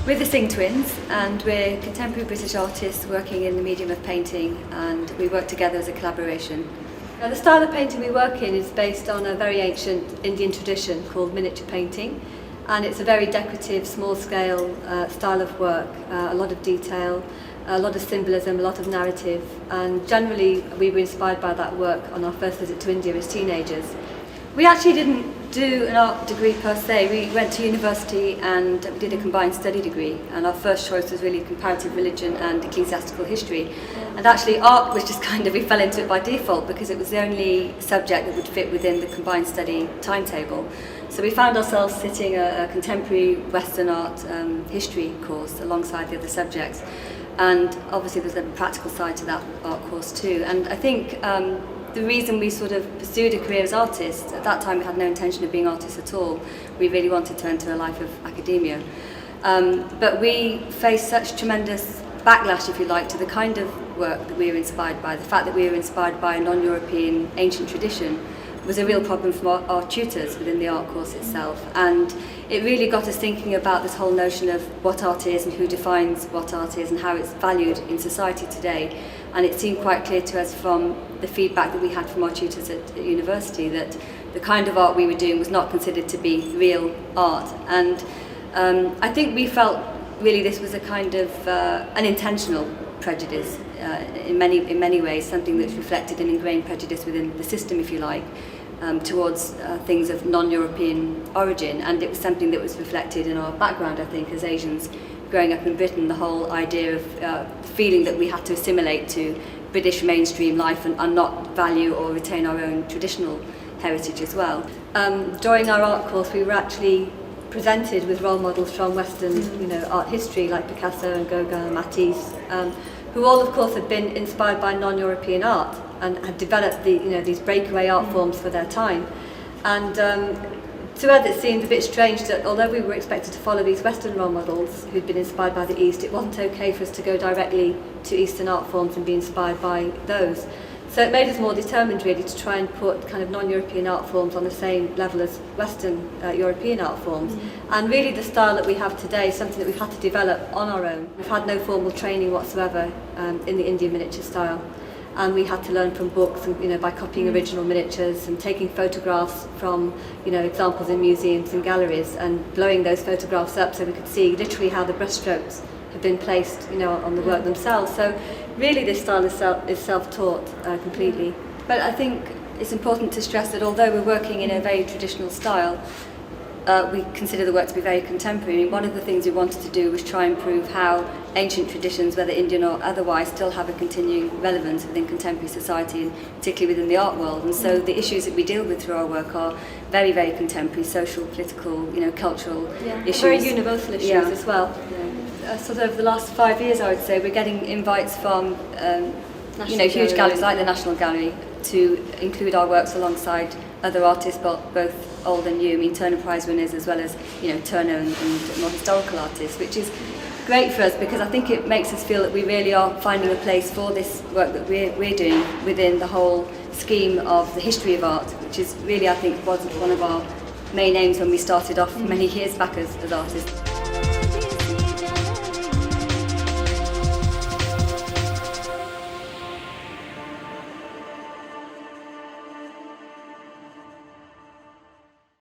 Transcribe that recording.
We're the Singh Twins, and we're contemporary British artists working in the medium of painting, and we work together as a collaboration. Now, the style of painting we work in is based on a very ancient Indian tradition called miniature painting, and it's a very decorative, small-scale style of work, a lot of detail, a lot of symbolism, a lot of narrative, and generally we were inspired by that work on our first visit to India as teenagers. We actually didn't do an art degree per se. We went to university and did a combined study degree, and our first choice was really comparative religion and ecclesiastical history. And actually art was just we fell into it by default because it was the only subject that would fit within the combined study timetable. So we found ourselves sitting a contemporary Western art history course alongside the other subjects. And obviously there's a practical side to that art course too. And I think the reason we sort of pursued a career as artists, at that time we had no intention of being artists at all. We really wanted to enter a life of academia. But we faced such tremendous backlash, if you like, to the kind of work that we were inspired by. The fact that we were inspired by a non-European ancient tradition was a real problem for our tutors within the art course itself. And it really got us thinking about this whole notion of what art is and who defines what art is and how it's valued in society today. And it seemed quite clear to us from the feedback that we had from our tutors at university that the kind of art we were doing was not considered to be real art. And I think we felt really this was a kind of unintentional prejudice in many ways, something that's reflected in ingrained prejudice within the system, if you like, towards things of non-European origin. And it was something that was reflected in our background, I think, as Asians growing up in Britain, the whole idea of feeling that we had to assimilate to British mainstream life and not value or retain our own traditional heritage as well. During our art course, we were actually presented with role models from Western art history like Picasso and Gauguin and Matisse, who all of course had been inspired by non-European art and had developed these breakaway art forms for their time. And to us it seemed a bit strange that although we were expected to follow these Western role models who'd been inspired by the East, it wasn't okay for us to go directly to Eastern art forms and be inspired by those. So it made us more determined really to try and put kind of non-European art forms on the same level as Western European art forms. And really the style that we have today is something that we've had to develop on our own. We've had no formal training whatsoever in the Indian miniature style. And we had to learn from books and by copying original miniatures and taking photographs from examples in museums and galleries and blowing those photographs up so we could see literally how the brushstrokes have been placed on the work themselves. So really this style is self-taught completely. But I think it's important to stress that although we're working in a very traditional style, we consider the work to be very contemporary. One of the things we wanted to do was try and prove how ancient traditions, whether Indian or otherwise, still have a continuing relevance within contemporary society, and particularly within the art world. And so the issues that we deal with through our work are very, very contemporary, social, political, cultural issues. Very universal issues as well. Sort of the last 5 years, I would say, we're getting invites from huge galleries like the National Gallery to include our works alongside other artists, both old and new. I mean, Turner Prize winners as well as Turner and more historical artists, which is great for us because I think it makes us feel that we really are finding a place for this work that we're doing within the whole scheme of the history of art, which is really, I think, was one of our main aims when we started off many years back as artists.